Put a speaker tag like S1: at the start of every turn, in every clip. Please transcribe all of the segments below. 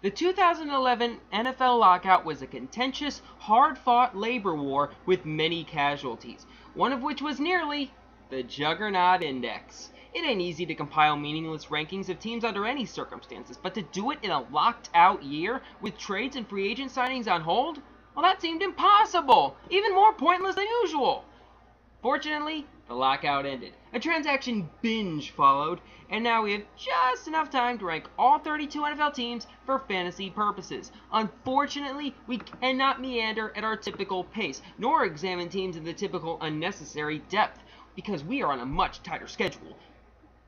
S1: The 2011 NFL lockout was a contentious, hard-fought labor war with many casualties, one of which was nearly the Juggernaut Index. It ain't easy to compile meaningless rankings of teams under any circumstances, but to do it in a locked-out year with trades and free agent signings on hold? Well, that seemed impossible, even more pointless than usual. Fortunately, the lockout ended. A transaction binge followed, and now we have just enough time to rank all 32 NFL teams for fantasy purposes. Unfortunately, we cannot meander at our typical pace, nor examine teams in the typical unnecessary depth, because we are on a much tighter schedule.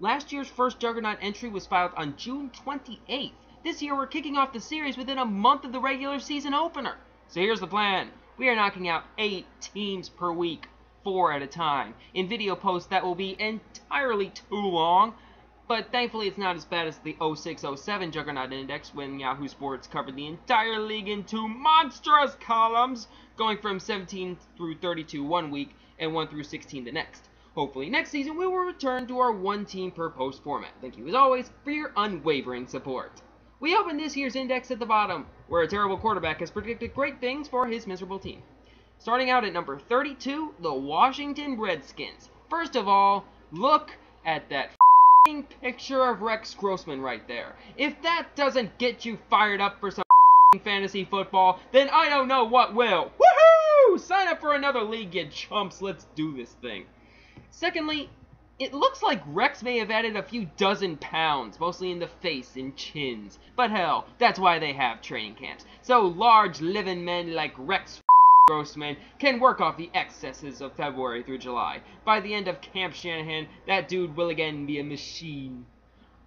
S1: Last year's first Juggernaut entry was filed on June 28th. This year we're kicking off the series within a month of the regular season opener. So here's the plan. We are knocking out 8 teams per week, 4 at a time. In video posts that will be entirely too long, but thankfully it's not as bad as the 06-07 Juggernaut Index when Yahoo Sports covered the entire league in 2 monstrous columns, going from 17 through 32 one week and 1 through 16 the next. Hopefully next season we will return to our 1 team per post format. Thank you as always for your unwavering support. We open this year's index at the bottom, where a terrible quarterback has predicted great things for his miserable team. Starting out at number 32, the Washington Redskins. First of all, look at that f***ing picture of Rex Grossman right there. If that doesn't get you fired up for some fantasy football, then I don't know what will. Woohoo! Sign up for another league, you chumps. Let's do this thing. Secondly, it looks like Rex may have added a few dozen pounds, mostly in the face and chins. But hell, that's why they have training camps. So large living men like Rex Grossman can work off the excesses of February through July. By the end of Camp Shanahan, that dude will again be a machine.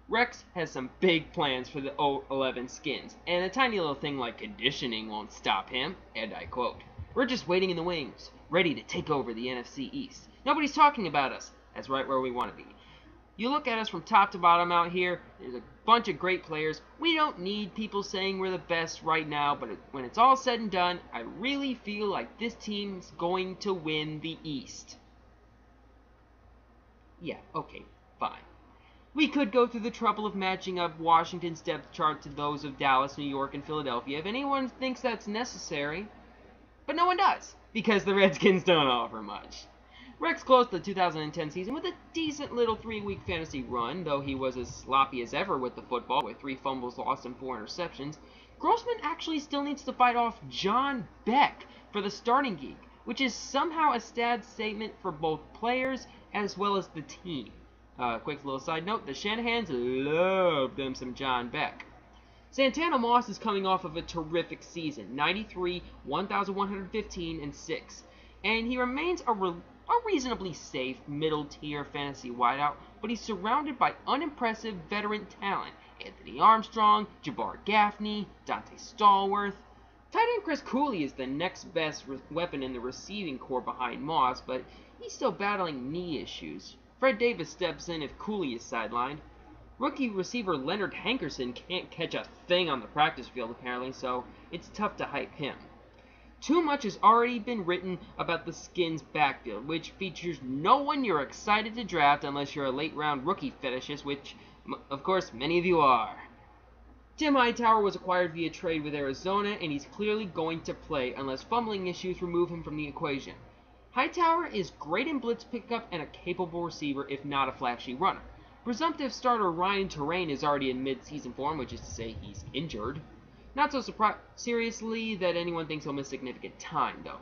S1: Rex has some big plans for the 011 Skins, and a tiny little thing like conditioning won't stop him, and I quote, "We're just waiting in the wings, ready to take over the NFC East. Nobody's talking about us. That's right where we want to be." You look at us from top to bottom out here, there's a bunch of great players. We don't need people saying we're the best right now, but when it's all said and done, I really feel like this team's going to win the East. Yeah, okay, fine. We could go through the trouble of matching up Washington's depth chart to those of Dallas, New York, and Philadelphia if anyone thinks that's necessary. But no one does, because the Redskins don't offer much. Rex closed the 2010 season with a decent little 3-week fantasy run, though he was as sloppy as ever with the football, with 3 fumbles lost and 4 interceptions. Grossman actually still needs to fight off John Beck for the starting gig, which is somehow a sad statement for both players as well as the team. Quick little side note, the Shanahans love them some John Beck. Santana Moss is coming off of a terrific season, 93, 1,115, and 6, and he remains a reasonably safe middle-tier fantasy wideout, but he's surrounded by unimpressive veteran talent. Anthony Armstrong, Jabbar Gaffney, Dante Stallworth. Tight end Chris Cooley is the next best weapon in the receiving core behind Moss, but he's still battling knee issues. Fred Davis steps in if Cooley is sidelined. Rookie receiver Leonard Hankerson can't catch a thing on the practice field apparently, so it's tough to hype him. Too much has already been written about the Skins' backfield, which features no one you're excited to draft unless you're a late-round rookie fetishist, which, of course, many of you are. Tim Hightower was acquired via trade with Arizona, and he's clearly going to play unless fumbling issues remove him from the equation. Hightower is great in blitz pickup and a capable receiver, if not a flashy runner. Presumptive starter Ryan Terrain is already in mid-season form, which is to say he's injured. Not so seriously that anyone thinks he'll miss significant time, though.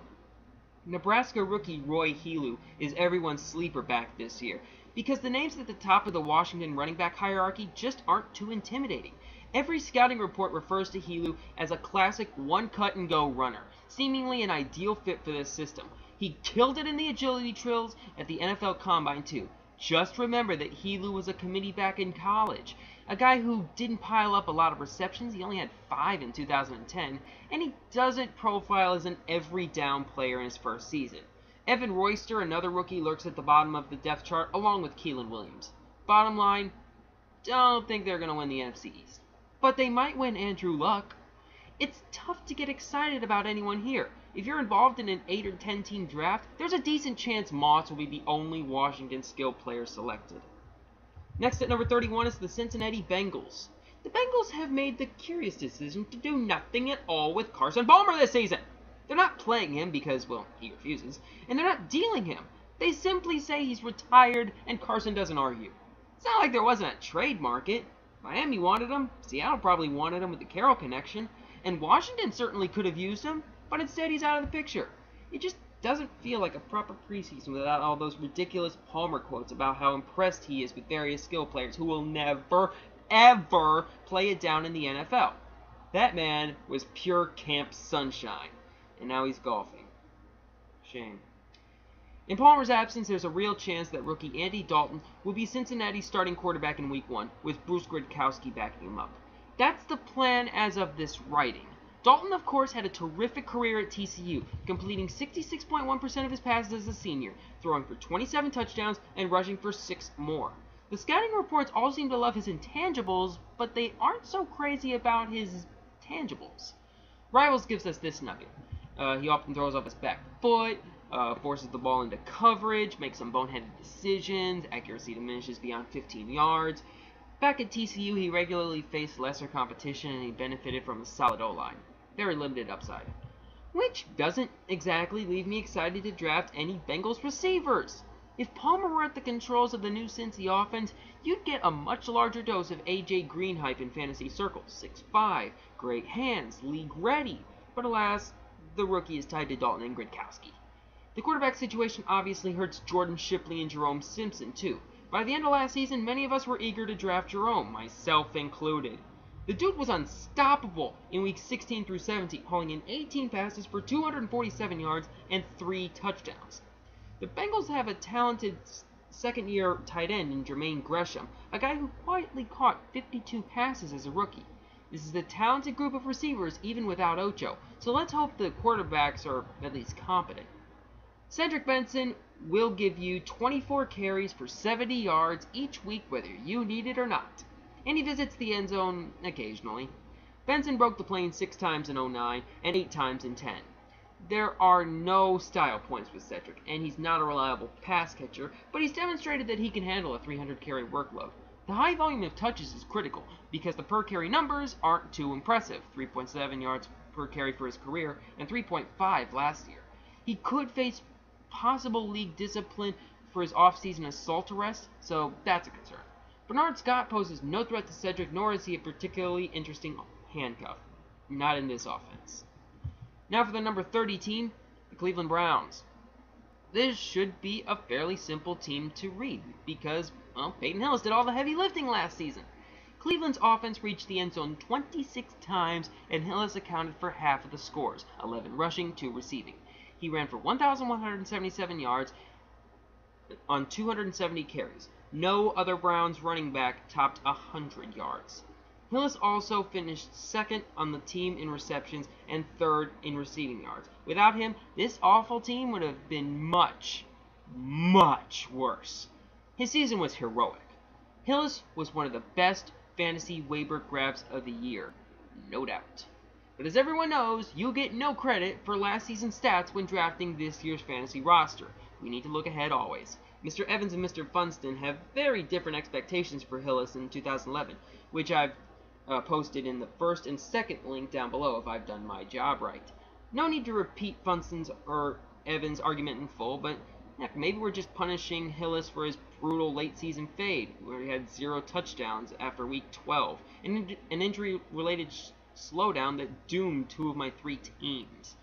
S1: Nebraska rookie Roy Helu is everyone's sleeper back this year, because the names at the top of the Washington running back hierarchy just aren't too intimidating. Every scouting report refers to Helu as a classic one-cut-and-go runner, seemingly an ideal fit for this system. He killed it in the agility drills at the NFL Combine, too. Just remember that Helu was a committee back in college. A guy who didn't pile up a lot of receptions, he only had 5 in 2010, and he doesn't profile as an every-down player in his first season. Evan Royster, another rookie, lurks at the bottom of the depth chart, along with Keelan Williams. Bottom line, don't think they're going to win the NFC East. But they might win Andrew Luck. It's tough to get excited about anyone here. If you're involved in an 8 or 10 team draft, there's a decent chance Moss will be the only Washington skilled player selected. Next at number 31 is the Cincinnati Bengals. The Bengals have made the curious decision to do nothing at all with Carson Palmer this season. They're not playing him because, well, he refuses, and they're not dealing him. They simply say he's retired, and Carson doesn't argue. It's not like there wasn't a trade market. Miami wanted him, Seattle probably wanted him with the Carroll connection, and Washington certainly could have used him, but instead he's out of the picture. It just doesn't feel like a proper preseason without all those ridiculous Palmer quotes about how impressed he is with various skill players who will never, ever play it down in the NFL. That man was pure camp sunshine, and now he's golfing. Shame. In Palmer's absence, there's a real chance that rookie Andy Dalton will be Cincinnati's starting quarterback in Week 1, with Bruce Gradkowski backing him up. That's the plan as of this writing. Dalton, of course, had a terrific career at TCU, completing 66.1% of his passes as a senior, throwing for 27 touchdowns and rushing for 6 more. The scouting reports all seem to love his intangibles, but they aren't so crazy about his tangibles. Rivals gives us this nugget. He often throws off his back foot, forces the ball into coverage, makes some boneheaded decisions, accuracy diminishes beyond 15 yards. Back at TCU, he regularly faced lesser competition and he benefited from a solid O-line. Very limited upside. Which doesn't exactly leave me excited to draft any Bengals receivers. If Palmer were at the controls of the new Cincy offense, you'd get a much larger dose of A.J. Green hype in fantasy circles. 6'5", great hands, league ready. But alas, the rookie is tied to Dalton and Gradkowski. The quarterback situation obviously hurts Jordan Shipley and Jerome Simpson too. By the end of last season, many of us were eager to draft Jerome, myself included. The dude was unstoppable in weeks 16 through 17, hauling in 18 passes for 247 yards and 3 touchdowns. The Bengals have a talented second-year tight end in Jermaine Gresham, a guy who quietly caught 52 passes as a rookie. This is a talented group of receivers even without Ocho, so let's hope the quarterbacks are at least competent. Cedric Benson will give you 24 carries for 70 yards each week whether you need it or not, and he visits the end zone occasionally. Benson broke the plane 6 times in 09 and 8 times in 10. There are no style points with Cedric, and he's not a reliable pass catcher, but he's demonstrated that he can handle a 300-carry workload. The high volume of touches is critical, because the per-carry numbers aren't too impressive, 3.7 yards per carry for his career, and 3.5 last year. He could face possible league discipline for his off-season assault arrest, so that's a concern. Bernard Scott poses no threat to Cedric, nor is he a particularly interesting handcuff. Not in this offense. Now for the number 30 team, the Cleveland Browns. This should be a fairly simple team to read because, well, Peyton Hillis did all the heavy lifting last season. Cleveland's offense reached the end zone 26 times, and Hillis accounted for half of the scores, 11 rushing, 2 receiving. He ran for 1,177 yards on 270 carries. No other Browns running back topped 100 yards. Hillis also finished second on the team in receptions and third in receiving yards. Without him, this awful team would have been much, much worse. His season was heroic. Hillis was one of the best fantasy waiver grabs of the year, no doubt. But as everyone knows, you get no credit for last season's stats when drafting this year's fantasy roster. We need to look ahead always. Mr. Evans and Mr. Funston have very different expectations for Hillis in 2011, which I've posted in the first and second link down below if I've done my job right. No need to repeat Funston's or Evans' argument in full, but heck, maybe we're just punishing Hillis for his brutal late-season fade, where he had 0 touchdowns after week 12, and an injury-related slowdown that doomed 2 of my 3 teams.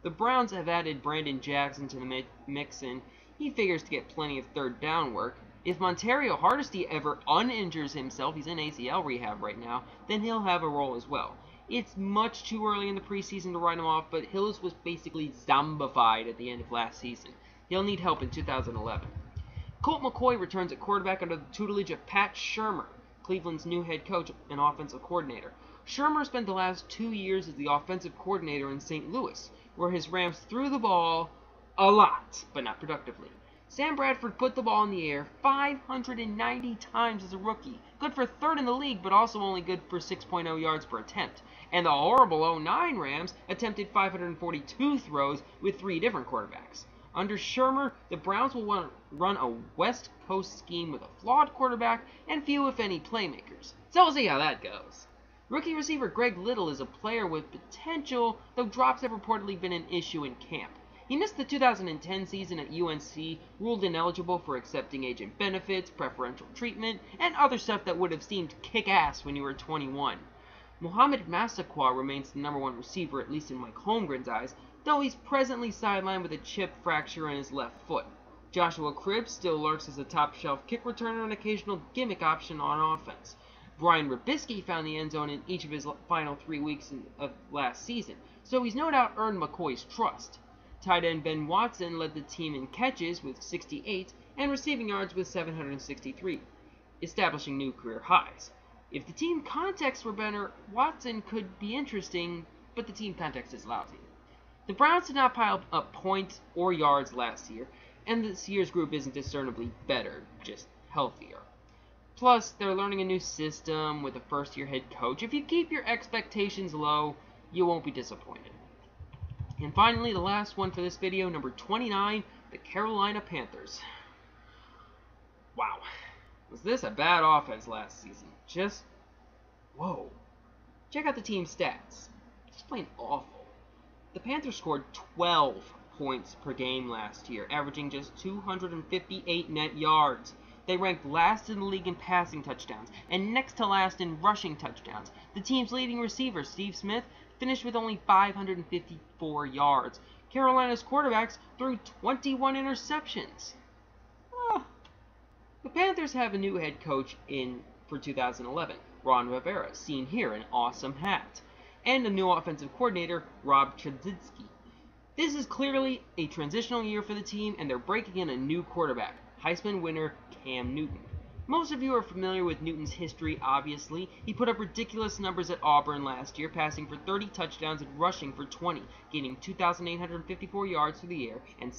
S1: The Browns have added Brandon Jackson to the mix, and he figures to get plenty of third down work. If Montario Hardesty ever uninjures himself, he's in ACL rehab right now, then he'll have a role as well. It's much too early in the preseason to write him off, but Hillis was basically zombified at the end of last season. He'll need help in 2011. Colt McCoy returns at quarterback under the tutelage of Pat Shurmur, Cleveland's new head coach and offensive coordinator. Shurmur spent the last 2 years as the offensive coordinator in St. Louis, where his Rams threw the ball a lot, but not productively. Sam Bradford put the ball in the air 590 times as a rookie, good for 3rd in the league, but also only good for 6.0 yards per attempt. And the horrible 09 Rams attempted 542 throws with 3 different quarterbacks. Under Shurmur, the Browns will run a West Coast scheme with a flawed quarterback and few, if any, playmakers. So we'll see how that goes. Rookie receiver Greg Little is a player with potential, though drops have reportedly been an issue in camp. He missed the 2010 season at UNC, ruled ineligible for accepting agent benefits, preferential treatment, and other stuff that would have seemed kick-ass when you were 21. Mohamed Massaquoi remains the number one receiver, at least in Mike Holmgren's eyes, though he's presently sidelined with a chip fracture in his left foot. Joshua Cribbs still lurks as a top-shelf kick returner and occasional gimmick option on offense. Brian Rubisky found the end zone in each of his final 3 weeks of last season, so he's no doubt earned McCoy's trust. Tight end Ben Watson led the team in catches with 68 and receiving yards with 763, establishing new career highs. If the team context were better, Watson could be interesting, but the team context is lousy. The Browns did not pile up points or yards last year, and this year's group isn't discernibly better, just healthier. Plus, they're learning a new system with a first-year head coach. If you keep your expectations low, you won't be disappointed. And finally, the last one for this video, number 29, the Carolina Panthers. Wow. Was this a bad offense last season? Just, whoa. Check out the team's stats. Just plain awful. The Panthers scored 12 points per game last year, averaging just 258 net yards. They ranked last in the league in passing touchdowns, and next to last in rushing touchdowns. The team's leading receiver, Steve Smith, finished with only 554 yards. Carolina's quarterbacks threw 21 interceptions. The Panthers have a new head coach for 2011, Ron Rivera, seen here, an awesome hat, and a new offensive coordinator, Rob Chudzinski. This is clearly a transitional year for the team, and they're breaking in a new quarterback, Heisman winner Cam Newton. Most of you are familiar with Newton's history, obviously. He put up ridiculous numbers at Auburn last year, passing for 30 touchdowns and rushing for 20, gaining 2,854 yards through the air and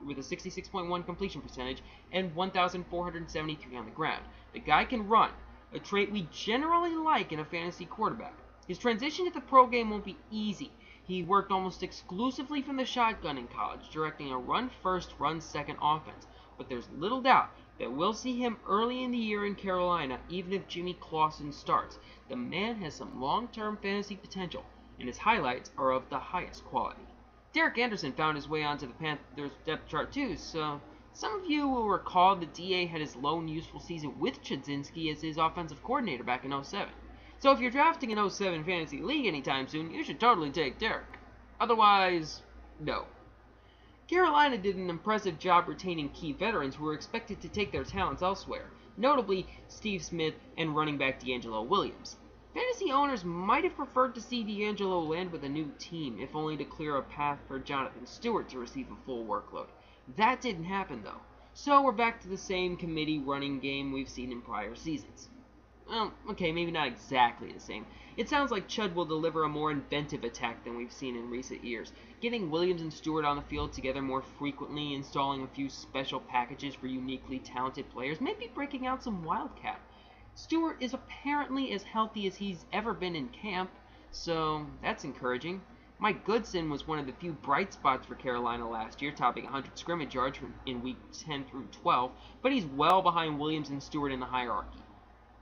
S1: with a 66.1 completion percentage and 1,473 on the ground. The guy can run, a trait we generally like in a fantasy quarterback. His transition to the pro game won't be easy. He worked almost exclusively from the shotgun in college, directing a run-first, run-second offense. But there's little doubt that we'll see him early in the year in Carolina, even if Jimmy Clausen starts. The man has some long-term fantasy potential, and his highlights are of the highest quality. Derek Anderson found his way onto the Panthers depth chart too, so some of you will recall that DA had his lone useful season with Chudzinski as his offensive coordinator back in 07. So if you're drafting an 07 fantasy league anytime soon, you should totally take Derek. Otherwise, no. Carolina did an impressive job retaining key veterans who were expected to take their talents elsewhere, notably Steve Smith and running back DeAngelo Williams. Fantasy owners might have preferred to see DeAngelo land with a new team, if only to clear a path for Jonathan Stewart to receive a full workload. That didn't happen though, so we're back to the same committee running game we've seen in prior seasons. Well, okay, maybe not exactly the same. It sounds like Chud will deliver a more inventive attack than we've seen in recent years, getting Williams and Stewart on the field together more frequently, installing a few special packages for uniquely talented players, maybe breaking out some Wildcat. Stewart is apparently as healthy as he's ever been in camp, so that's encouraging. Mike Goodson was one of the few bright spots for Carolina last year, topping 100 scrimmage yards in week 10 through 12, but he's well behind Williams and Stewart in the hierarchy.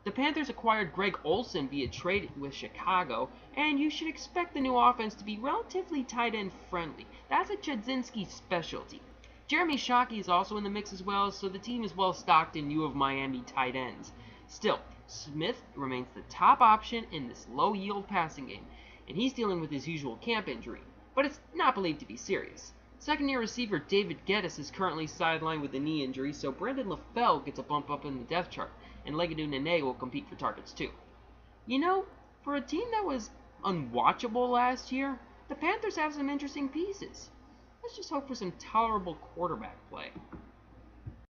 S1: The Panthers acquired Greg Olsen via trade with Chicago, and you should expect the new offense to be relatively tight end friendly. That's a Chudzinski specialty. Jeremy Shockey is also in the mix as well, so the team is well stocked in U of Miami tight ends. Still, Smith remains the top option in this low-yield passing game, and he's dealing with his usual camp injury, but it's not believed to be serious. Second-year receiver David Geddes is currently sidelined with a knee injury, so Brandon LaFell gets a bump up in the depth chart, and Legadou Nene will compete for targets too. You know, for a team that was unwatchable last year, the Panthers have some interesting pieces. Let's just hope for some tolerable quarterback play.